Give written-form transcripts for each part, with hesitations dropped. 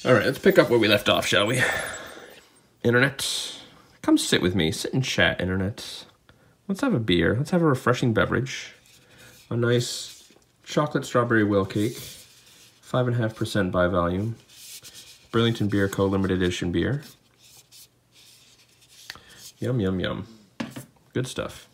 All right, let's pick up where we left off, shall we? Internet, come sit with me. Sit and chat, Internet. Let's have a beer. Let's have a refreshing beverage. A nice chocolate strawberry whale cake. 5.5% by volume. Burlington Beer Co. limited edition beer. Yum, yum, yum. Good stuff.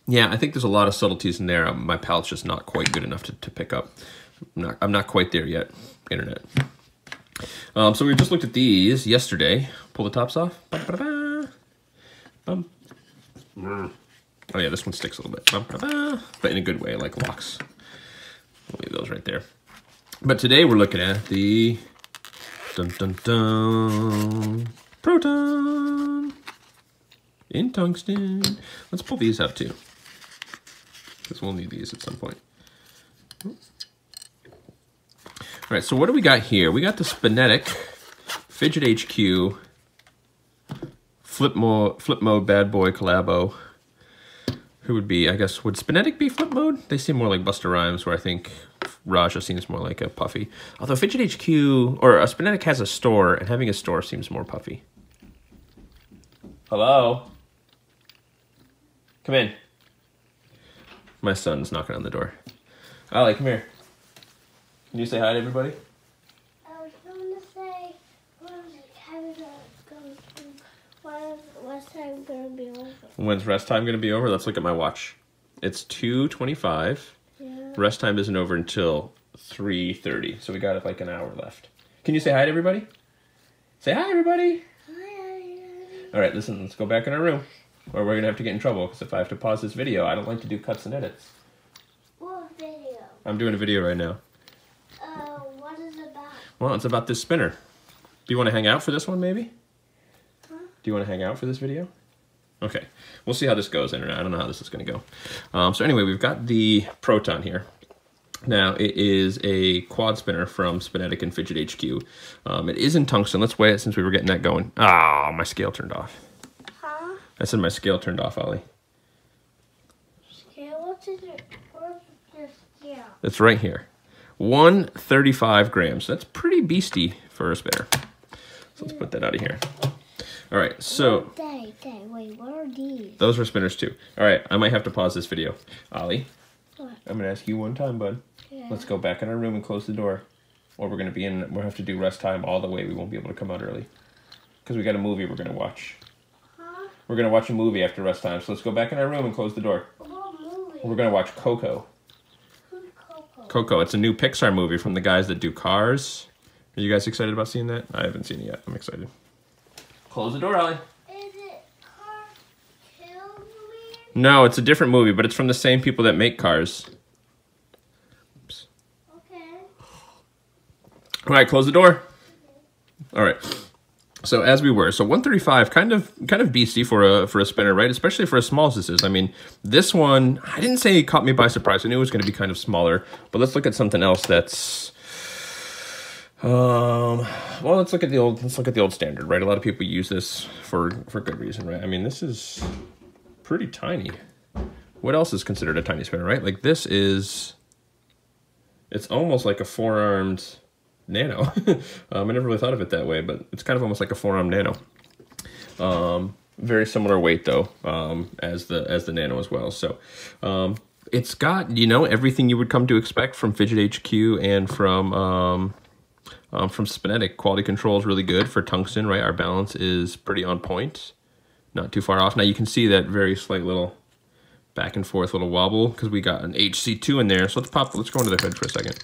Yeah, I think there's a lot of subtleties in there. My palate's just not quite good enough to pick up. I'm not quite there yet, Internet. So we just looked at these yesterday. Pull the tops off. Oh yeah, this one sticks a little bit. But in a good way, like locks. I'll leave those right there. But today we're looking at the Proton in tungsten. Let's pull these out too, because we'll need these at some point. All right, so what do we got here? We got the Spinetic Fidget HQ Flip Mode Bad Boy Collabo. Who would be, I guess, would Spinetic be Flip Mode? They seem more like Busta Rhymes, where I think Raja seems more like a Puffy. Although Fidget HQ, or Spinetic has a store, and having a store seems more Puffy. Hello? Come in. My son's knocking on the door. Ollie, come here. Can you say hi to everybody? I was going to say, when's time going to be over? When's rest time going to be over? Let's look at my watch. It's 2:25. Yeah. Rest time isn't over until 3:30, so we got like an hour left. Can you say hi to everybody? Say hi, everybody. Hi. All right, listen, let's go back in our room, or we're going to have to get in trouble, because if I have to pause this video, I don't like to do cuts and edits. What video? I'm doing a video right now. What is it about? Well, it's about this spinner. Do you want to hang out for this one, maybe? Huh? Do you want to hang out for this video? Okay, we'll see how this goes, Internet. I don't know how this is going to go. So anyway, we've got the Proton here. Now, it is a quad spinner from Spinetic and Fidget HQ. It is in tungsten. Let's weigh it since we were getting that going. Ah, my scale turned off. Huh? I said my scale turned off, Ollie. Scale? What's your scale? It's right here. 135 grams. That's pretty beastie for a spinner. So let's put that out of here. All right, so... Wait, what are these? Those are spinners too. All right, I might have to pause this video. Ollie, What? I'm gonna ask you one time, bud. Yeah. Let's go back in our room and close the door. Or we're gonna be in, we'll have to do rest time all the way. We won't be able to come out early. Because we got a movie we're gonna watch. Huh? We're gonna watch a movie after rest time, so let's go back in our room and close the door. What movie? We're gonna watch Coco. Who's Coco? Coco, it's a new Pixar movie from the guys that do Cars. Are you guys excited about seeing that? I haven't seen it yet. I'm excited. Close the door, Ollie. Is it Cars Kill movie? No, it's a different movie, but it's from the same people that make Cars. Oops. Okay. All right, close the door. All right. So as we were, so 135, kind of beastie for a spinner, right? Especially for as small as this is. I mean, this one, I didn't say it caught me by surprise. I knew it was going to be kind of smaller, but let's look at something else that's. Well, let's look at the old standard, right? A lot of people use this for good reason, right? I mean, this is pretty tiny. What else is considered a tiny spinner, right? Like this is, it's almost like a four-armed Nano. I never really thought of it that way, but it's kind of almost like a four-armed Nano. Very similar weight though, as the Nano as well. So, it's got, you know, everything you would come to expect from Fidget HQ and from Spinetic. Quality control is really good for tungsten, right? Our balance is pretty on point, not too far off. Now you can see that very slight little back and forth little wobble because we got an HC2 in there. So let's go into the hood for a second.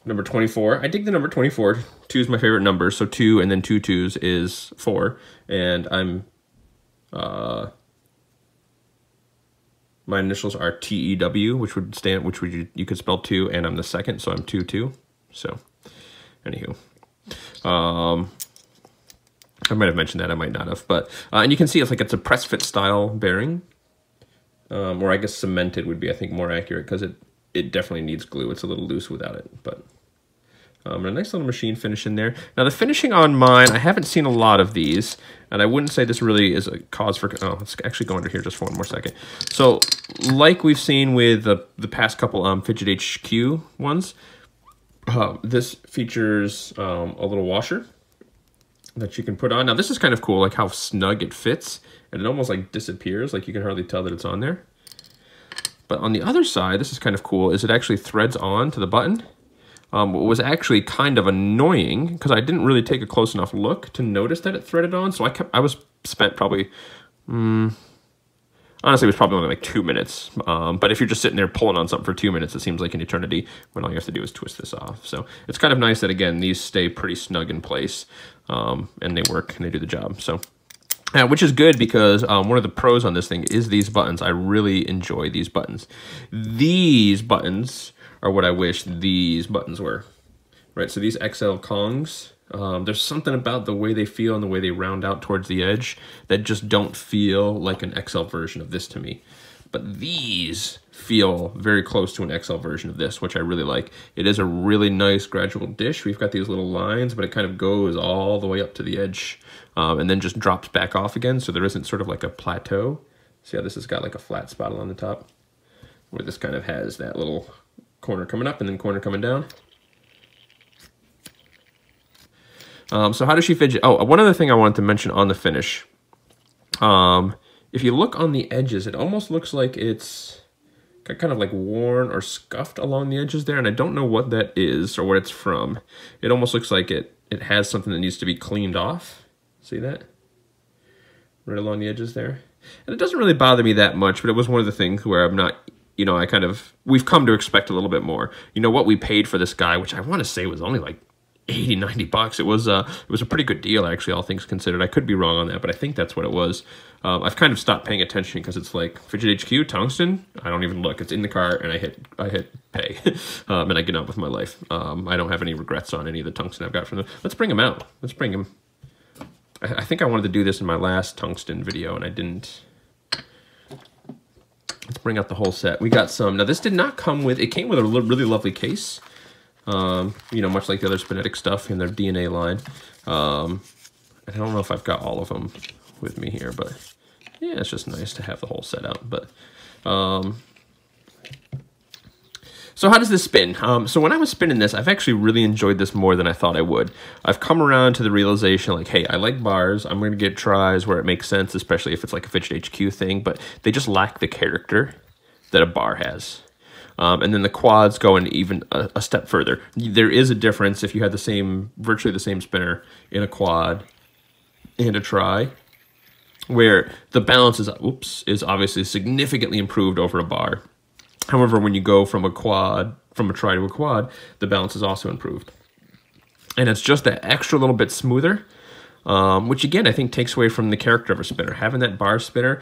Number 24. I dig the number 24. 2 is my favorite number, so 2 and then 2 2s is 4. And I'm my initials are TEW, which would stand, you could spell 2, and I'm the second, so I'm 2 2. So, anywho, I might have mentioned that, I might not have, but and you can see it's a press fit style bearing, or I guess cemented would be, I think, more accurate because it definitely needs glue. It's a little loose without it, but A nice little machine finish in there. Now the finishing on mine, I haven't seen a lot of these, and I wouldn't say this really is a cause for, oh, let's actually go under here just for one more second. So like we've seen with the past couple Fidget HQ ones, this features a little washer that you can put on. Now this is kind of cool, like how snug it fits, and it almost like disappears, like you can hardly tell that it's on there. But on the other side, this is kind of cool, is it actually threads on to the button. What was actually kind of annoying, because I didn't really take a close enough look to notice that it threaded on, so I was spent probably, honestly, it was probably only like 2 minutes. But if you're just sitting there pulling on something for 2 minutes, it seems like an eternity when all you have to do is twist this off. So it's kind of nice that, again, these stay pretty snug in place, and they work and they do the job. So, which is good because one of the pros on this thing is these buttons. I really enjoy these buttons. These buttons are what I wish these buttons were, right? So these XL Kongs, there's something about the way they feel and the way they round out towards the edge that just don't feel like an XL version of this to me. But these feel very close to an XL version of this, which I really like. It is a really nice gradual dish. We've got these little lines, but it kind of goes all the way up to the edge and then just drops back off again. So there isn't sort of like a plateau. See how this has got like a flat spot along the top, where this kind of has that little corner coming up and then corner coming down. So how does she fidget? Oh, one other thing I wanted to mention on the finish. If you look on the edges, it almost looks like it's kind of like worn or scuffed along the edges there, and I don't know what that is or what it's from. It almost looks like it has something that needs to be cleaned off. See that? Right along the edges there. And it doesn't really bother me that much, but it was one of the things where I'm not, you know, we've come to expect a little bit more. You know, what we paid for this guy, which I want to say was only like 80, 90 bucks. It was a pretty good deal, actually, all things considered. I could be wrong on that, but I think that's what it was. I've kind of stopped paying attention because it's like Fidget HQ, tungsten. I don't even look. It's in the cart, and I hit pay, and I get on with my life. I don't have any regrets on any of the tungsten I've got from them. Let's bring him out. Let's bring him. I think I wanted to do this in my last tungsten video, and I didn't. Let's bring out the whole set. We got some. Now, this did not come with, it came with a really lovely case. You know, much like the other Spinetic stuff in their DNA line. I don't know if I've got all of them with me here, but yeah, it's just nice to have the whole set out. But so how does this spin? So when I was spinning this, I've actually really enjoyed this more than I thought I would. I've come around to the realization, like, hey, I like bars. I'm going to get tries where it makes sense, especially if it's like a Fidget HQ thing, but they just lack the character that a bar has. And then the quads go in even a step further. There is a difference if you had virtually the same spinner in a quad and a try, where the balance is obviously significantly improved over a bar. However, when you go from a try to a quad, the balance is also improved. And it's just that extra little bit smoother, which again, I think takes away from the character of a spinner. Having that bar spinner,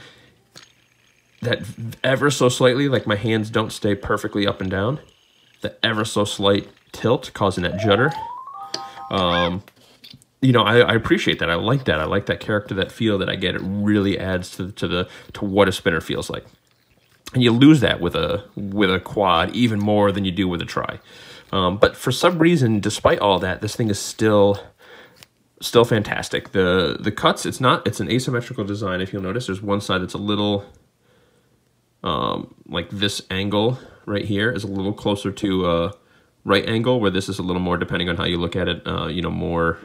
that ever so slightly, like my hands don't stay perfectly up and down, the ever so slight tilt causing that judder. You know, I appreciate that. I like that. I like that character, that feel that I get. It really adds to what a spinner feels like. And you lose that with a quad even more than you do with a try. But for some reason, despite all that, this thing is still fantastic. The cuts, it's an asymmetrical design. If you'll notice, there's one side that's a little like this angle right here is a little closer to right angle, where this is a little more, depending on how you look at it, you know, more,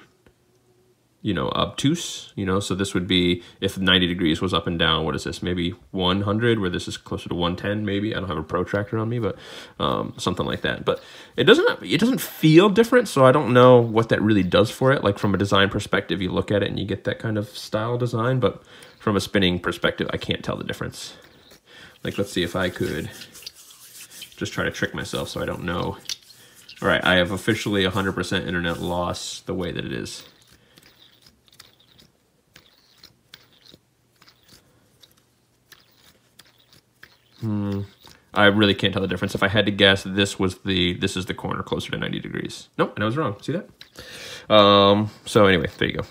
you know, obtuse, you know. So this would be, if 90 degrees was up and down, what is this, maybe 100, where this is closer to 110 maybe. I don't have a protractor on me, but something like that. But it doesn't feel different, so I don't know what that really does for it. Like from a design perspective, you look at it and you get that kind of style design, but from a spinning perspective, I can't tell the difference. Like, let's see if I could just try to trick myself so I don't know. All right, I have officially 100% internet loss the way that it is. I really can't tell the difference. If I had to guess, this is the corner closer to 90 degrees. Nope, and I was wrong. See that? So anyway, there you go.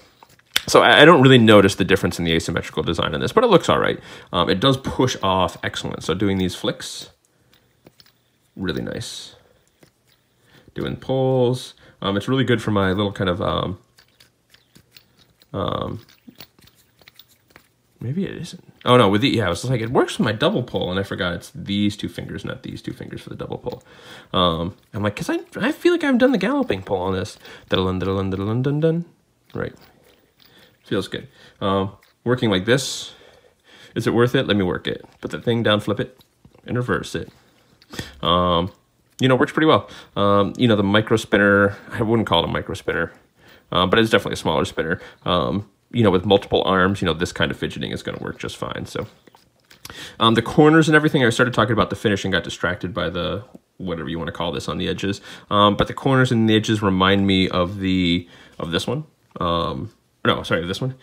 So I don't really notice the difference in the asymmetrical design in this, but it looks all right. It does push off excellent. So doing these flicks, really nice. Doing pulls, It's really good for my little kind of, maybe it isn't. Oh no, with the, yeah, I was like, it works with my double pull, and I forgot it's these two fingers, not these two fingers for the double pull. I'm like, cause I feel like I've done the galloping pull on this. Dun, dun, dun, dun, dun, dun. Right. Feels good. Working like this, is it worth it? Let me work it. Put the thing down, flip it, and reverse it. You know, works pretty well. You know, the micro spinner, I wouldn't call it a micro spinner, but it's definitely a smaller spinner. You know, with multiple arms, you know, this kind of fidgeting is going to work just fine. So the corners and everything, I started talking about the finish and got distracted by the, whatever you want to call this on the edges. But the corners and the edges remind me of this one. No, sorry, this one,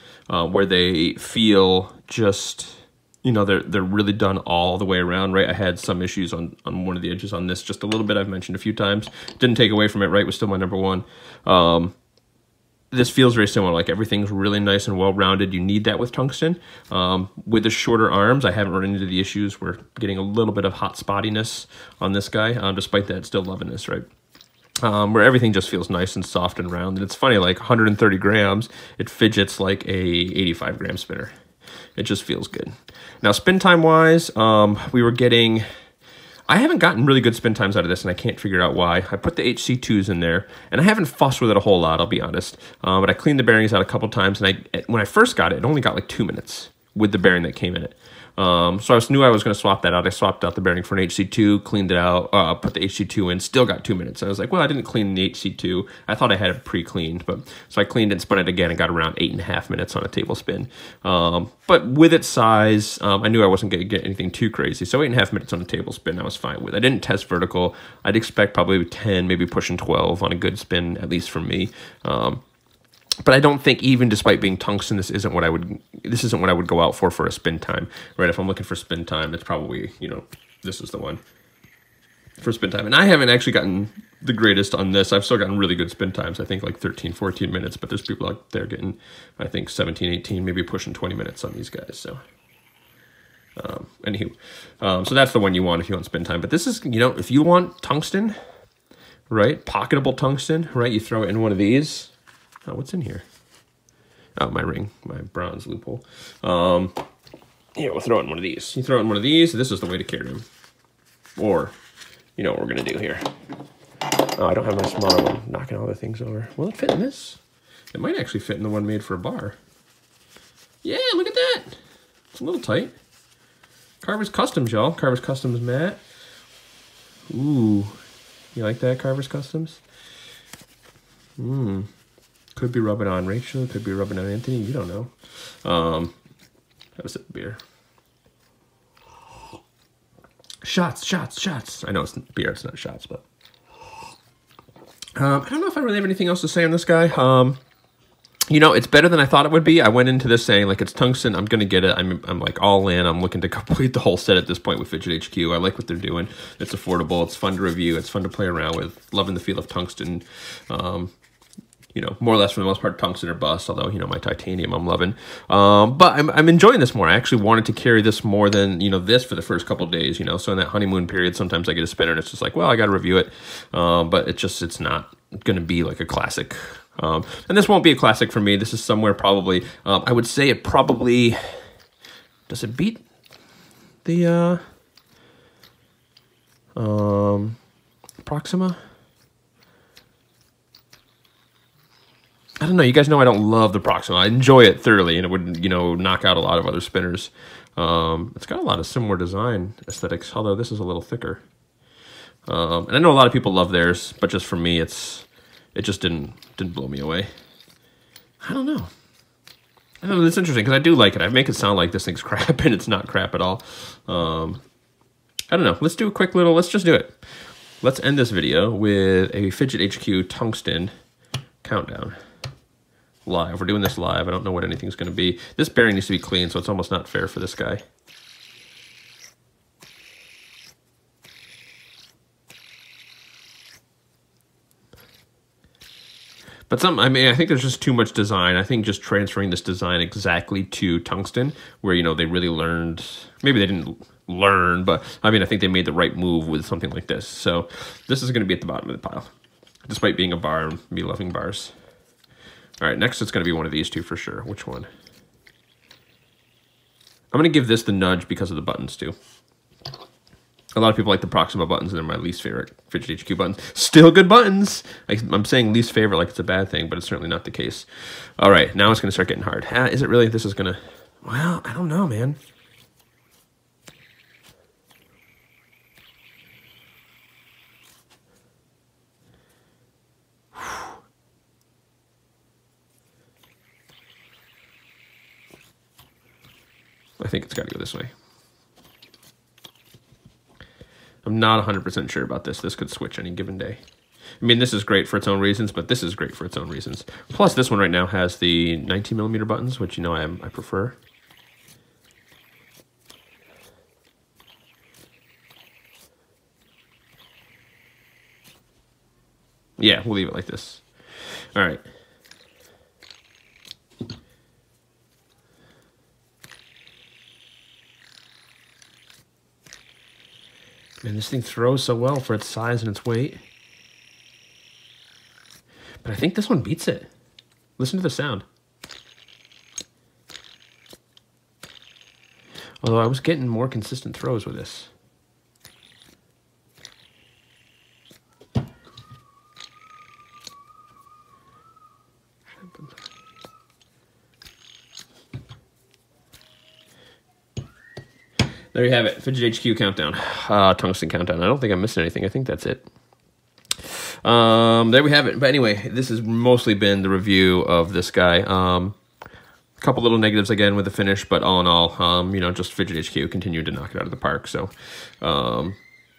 where they feel just, you know, they're really done all the way around, right? I had some issues on one of the edges on this, just a little bit. I've mentioned a few times. Didn't take away from it, right? It was still my number one. This feels very similar. Like everything's really nice and well-rounded. You need that with tungsten. With the shorter arms, I haven't run into the issues. We're getting a little bit of hot spottiness on this guy. Despite that, still loving this, right? Where everything just feels nice and soft and round. And it's funny, like 130 grams, it fidgets like a 85 gram spinner. It just feels good. Now, spin time wise, we were getting, I haven't gotten really good spin times out of this, and I can't figure out why. I put the HC2s in there, and I haven't fussed with it a whole lot, I'll be honest. But I cleaned the bearings out a couple times, and when I first got it, it only got like 2 minutes with the bearing that came in it. So I knew I was going to swap that out. I swapped out the bearing for an HC2, cleaned it out, put the HC2 in, still got 2 minutes. I was like, well, I didn't clean the HC2. I thought I had it pre-cleaned, but so I cleaned it and spun it again and got around 8.5 minutes on a table spin. But with its size, I knew I wasn't going to get anything too crazy. So 8.5 minutes on a table spin, I was fine with. I didn't test vertical. I'd expect probably 10, maybe pushing 12 on a good spin, at least for me. But I don't think, even despite being tungsten, this isn't what I would go out for a spin time, right? If I'm looking for spin time, it's probably, you know, this is the one for spin time. And I haven't actually gotten the greatest on this. I've still gotten really good spin times. I think like 13, 14 minutes, but there's people out there getting, I think 17, 18, maybe pushing 20 minutes on these guys. So anywho, so that's the one you want if you want spin time. But this is, you know, if you want tungsten, right? Pocketable tungsten, right? You throw it in one of these. Oh, what's in here? Oh, my ring, my bronze loophole. Here, we'll throw it in one of these. You throw it in one of these, this is the way to carry them. Or, you know what we're gonna do here. Oh, I don't have my smaller one. Knocking all the things over. Will it fit in this? It might actually fit in the one made for a bar. Yeah, look at that. It's a little tight. Carver's Customs, y'all. Carver's Customs mat. Ooh, you like that, Carver's Customs? Could be rubbing on Rachel, could be rubbing on Anthony, you don't know. That was a beer. Shots, shots, shots. I know it's beer, it's not shots, but I don't know if I really have anything else to say on this guy. You know, it's better than I thought it would be. I went into this saying, like, it's tungsten, I'm gonna get it. I'm like all in. I'm looking to complete the whole set at this point with Fidget HQ. I like what they're doing. It's affordable, it's fun to review, it's fun to play around with. Loving the feel of tungsten. You know, more or less for the most part, tungsten or bust, although, you know, my titanium I'm loving. But I'm enjoying this more. I actually wanted to carry this more than, you know, this for the first couple of days, you know. So in that honeymoon period, sometimes I get a spinner and it's just like, well, I got to review it. But it's not going to be like a classic. And this won't be a classic for me. This is somewhere probably, I would say it probably, does it beat the Proxima? I don't know. You guys know I don't love the Proxima. I enjoy it thoroughly, and it would, you know, knock out a lot of other spinners. It's got a lot of similar design aesthetics, although this is a little thicker. And I know a lot of people love theirs, but just for me, it just didn't blow me away. I don't know. It's interesting because I do like it. I make it sound like this thing's crap, and it's not crap at all. I don't know. Let's do a quick little. Let's just do it. Let's end this video with a Fidget HQ tungsten countdown. Live. We're doing this live. I don't know what anything's going to be. This bearing needs to be clean, so it's almost not fair for this guy. But I mean, I think there's just too much design. I think just transferring this design exactly to tungsten, where, you know, they really learned, maybe they didn't learn, but I mean, I think they made the right move with something like this. So this is going to be at the bottom of the pile. despite being a bar and me loving bars. All right, next it's going to be one of these two for sure. Which one? I'm going to give this the nudge because of the buttons too. A lot of people like the Proxima buttons, and they're my least favorite Fidget HQ buttons. Still good buttons. I'm saying least favorite like it's a bad thing, but it's certainly not the case. All right, now it's going to start getting hard. Is it really? This is going to... Well, I don't know, man. I think it's got to go this way. I'm not 100% sure about this. This could switch any given day. I mean, this is great for its own reasons, but this is great for its own reasons. Plus, this one right now has the 19mm buttons, which, you know, I prefer. Yeah, we'll leave it like this. All right. Man, this thing throws so well for its size and its weight. But I think this one beats it. Listen to the sound. Although I was getting more consistent throws with this. There you have it, Fidget HQ countdown, tungsten countdown. I don't think I'm missing anything. I think that's it. There we have it. But anyway, this has mostly been the review of this guy. A couple little negatives again with the finish, but all in all, you know, just Fidget HQ continued to knock it out of the park. So,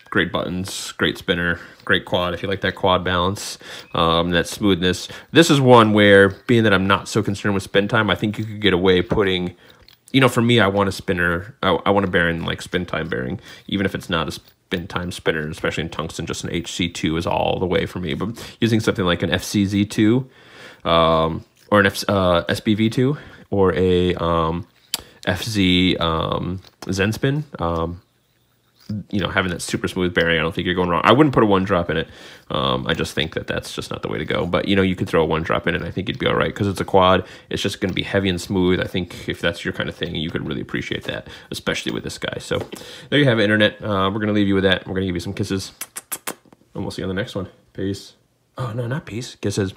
great buttons, great spinner, great quad if you like that quad balance, that smoothness. This is one where, being that I'm not so concerned with spin time, I think you could get away putting... You know, for me, I want a spinner. I want a bearing like spin time bearing, even if it's not a spin time spinner, especially in tungsten. Just an HC2 is all the way for me. But using something like an FCZ2, or an SBV2, or a FZ Zen spin, you know, having that super smooth bearing, I don't think you're going wrong. I wouldn't put a one drop in it. I just think that that's just not the way to go. But, you know, you could throw a one drop in it, and I think you'd be all right because it's a quad. It's just going to be heavy and smooth. I think if that's your kind of thing, you could really appreciate that, especially with this guy. So there you have it, Internet. We're going to leave you with that. We're going to give you some kisses, and we'll see you on the next one. Peace. Oh, no, not peace. Kisses.